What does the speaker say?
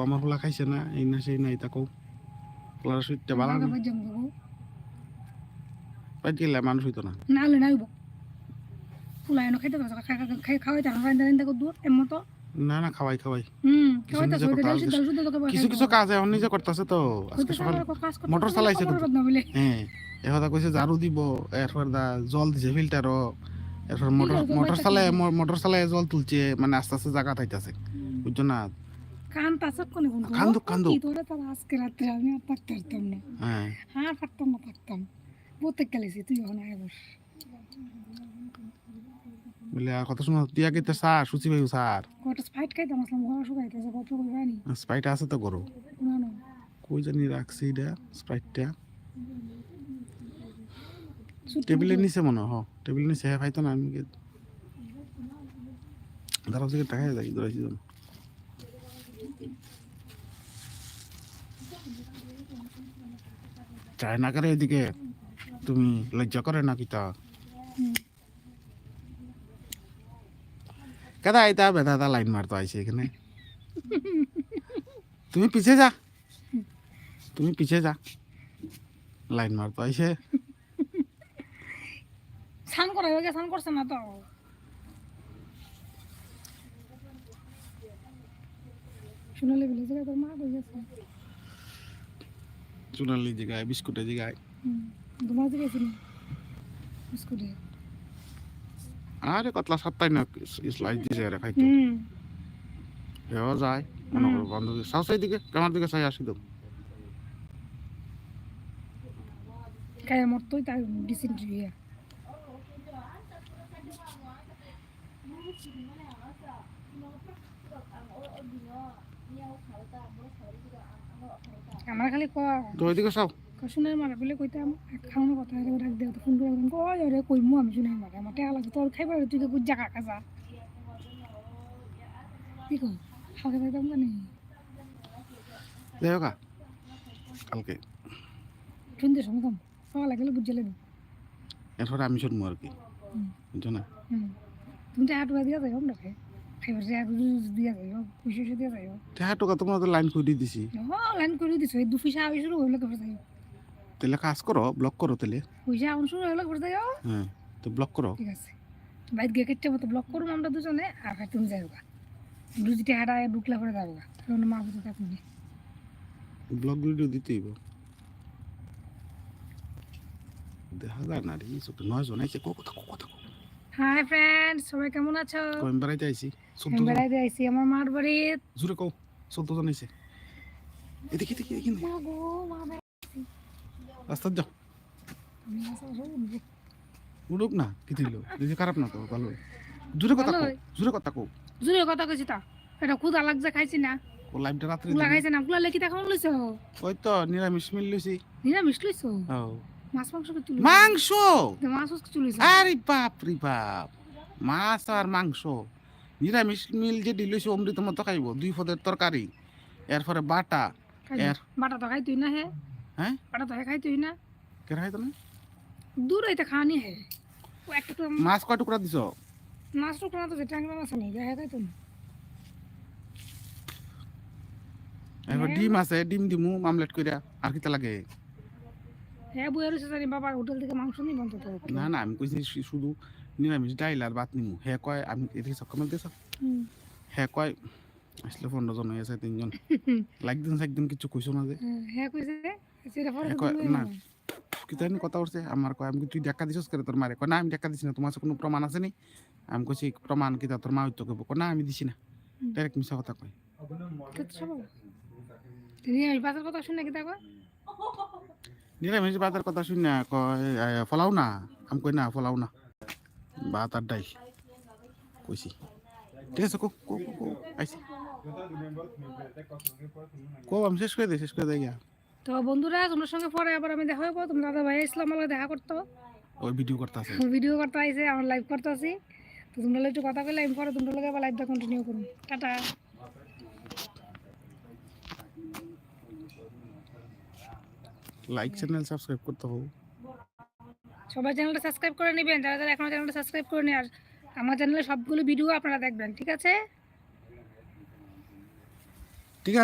আমার ফুলা খাইছে না এই না সেই না এটা কও ফুলার সুইটটা ভালো না পাই গেলে মানুষ হইতো না না হলে না হইব ফুলা এনে খাইতে খাওয়াইতে রান্না রান্না করে দূর এমন তো না না খাওয়াই কিছু কিছু কাজ এখন নিজে করতেছে তো আজকে সকালে মোটর চালাইছে হ্যাঁ এখন কইছে ঝাড়ু দিব এরপর জল দিছে ফিল্টারও এরপর মোটর চালায় জল তুলছে মানে আস্তে আস্তে জায়গা থাইতাছে বুঝছো না কান্দু আজকে রাত্রে আমি আর থাকতে পারতাম না হ্যাঁ থাকতাম প্রত্যেক গেলেছি তুই ওখানে আয় বস বলে আর কথা শোনো তুই আগে তো স্যার সুচি ভাই স্যার কত স্পাইট খাইতাম আসলাম গলা শুকাইতেছে কত কইবা নি স্প্রাইট আছে তো গরো না না কই জানি রাখছি এটা স্প্রাইটটা টেবিলের নিচে মনে হয় টেবিলের নিচে হ্যাঁ পাইতো না আমি দাঁড়াও থেকে টাকা যাই ধরেছি যেন চায় না করে এদিকে তুমি লজ্জা করে না কিতা কেদা আইতা বেদা লাইন মারতো আইছে এখানে তুমি পিছে যা লাইন মারতো আইছে স্নান করা হয়ে গেছে স্নান করছে না তো সোনালি বলে যে তোর মা হয়ে গেছে সোনালি জায়গায় বিস্কুটের জায়গায় তোমার দিকে ছিল বিস্কুটে আরে কতলা সাতটাই না স্লাইস দিছে আরে খাইতো হেও যায় মনে করো বান্ধবী সাউসাই দিকে আমার দিকে চাই আসি তো কায়া মরতোই তার ডিসেন্ট্রি আমার খালি ওইদিকে চাও শুনের মারা বলে কইতাম খাওয়ানোর কথা ডাক দেও তো ফোন করে কই আরে কইমু আমি শুনের মারা আমার টাকা লাগে তোর খাইবার তুই তো বুঝা কাকা যা কি কই খাওয়া খাইতাম জানি দেখো কালকে শুনতে শুনতাম সকাল লাগলে বুঝে লেবু এরপরে আমি শুনবো আর কি বুঝছো না তুমি টাকা টুকা দিয়া যাই না খাইবার দিয়া যাই পয়সা দিয়া যাই টাকা টুকা তোমার তো লাইন করে দিছি লাইন করে দিছো এই 2 পয়সা আই শুরু হইলো কবে যাই তাহলে কাজ করো ব্লক করো তাহলে পয়সা আউন শুরু হইলো কবে যাই হ্যাঁ তো ব্লক করো ঠিক আছে বাইরে গিয়ে কেটে মতো ব্লক করুম আমরা দুজনে আর তুমি যাইবা দুজিতে হাঁটায় ঢুকলা করে যাবো কারণ মা বুঝতে থাকুনি ব্লগ ভিডিও দিতেই দেখা যায় না রে ছোট 9 জন আইছে কথা হাই ফ্রেন্ডস সবাই কেমন আছো আমি বেড়াইতে আইছি আমি বেড়াইতে আইছি আমার মার বাড়ি জুরে কও 14 জন আইছে এদিকে মাগো মা রাস্তা যাও উড়ুক না কি দিল দিদি খারাপ না তো ভালো জুরে কথা কইছি তা এটা খুদা লাগছে খাইছি না ও লাইভটা রাত্রে কুলা খাইছে না কুলা লেকি দেখাও লইছো ওই তো নিরামিষ মিল লইছি নিরামিষ লইছো ও মাছ মাংস কি তুলি মাংস কি লইছো আরে বাপ রে বাপ মাছ আর মাংস নিরামিষ মিল যে দিলইছে অমৃত মতো খাইবো 2 পদের তরকারি এরপরে বাটা বাটা তো খাই তুই না হ্যাঁ বাটা তো খাই তুই না কে খাইতো না দূর হইতে খানি হে ও একটা মাছ কয় টুকরা দিছো মাছ টুকরা তো যেটা আংলা মাছ নেই দেখা খাই তো এবার ডিম আছে ডিম দিমু মামলেট কইরা আর কিটা লাগে হ্যাঁ বইয়ের জানি বাবার হোটেল থেকে মাংস নি বন্ধ তো না আমি কইছি শুধু নিরামিষ ডাইল আর ভাত নিমু হে কয় আমি এদিকে সব কমাল দিছ হে কয় আসলে 15 জন হয়েছে 3 জন লাইক দিন একদিন কিছু কইছো না যে হ্যাঁ কইছে সেটা পরে না কি জানি কথা উঠছে আমার কয় আমি তুই টাকা দিছস করে তোর মারে কয় না আমি টাকা দিছি না তোমার কাছে কোনো প্রমাণ আছে নি আমি কইছি প্রমাণ কি তোর মা হইতো কইব না আমি দিছি না ডাইরেক্ট মিছা কথা কয় নিরামিষ বাজার কথা শুনে কি তা কয় নিরামিষ বাজার কথা শুনে কয় ফলাও না আমি কই না ফলাও না ভাত আর ডাইল কইছি ঠিক আছে কো আইছি কো আমি শেষ করে দেই গিয়া তো বন্ধুরা তোমার সঙ্গে পরে আবার আমি দেখা হবো তোমরা দাদা ভাই ইসলাম আল্লাহ দেখা করতো ওই ভিডিও করতে আইছে আমার লাইভ করতে আছি তো তোমরা একটু কথা কইলে আমি পরে তোমরা লগে আবার লাইভটা কন্টিনিউ করুন টাটা লাইক চ্যানেল সাবস্ক্রাইব করতে হবে সবাই চ্যানেলটা সাবস্ক্রাইব করে নেবেন যারা যারা এখনো চ্যানেলটা সাবস্ক্রাইব করে নি আর আমার চ্যানেলে সবগুলো ভিডিও আপনারা দেখবেন ঠিক আছে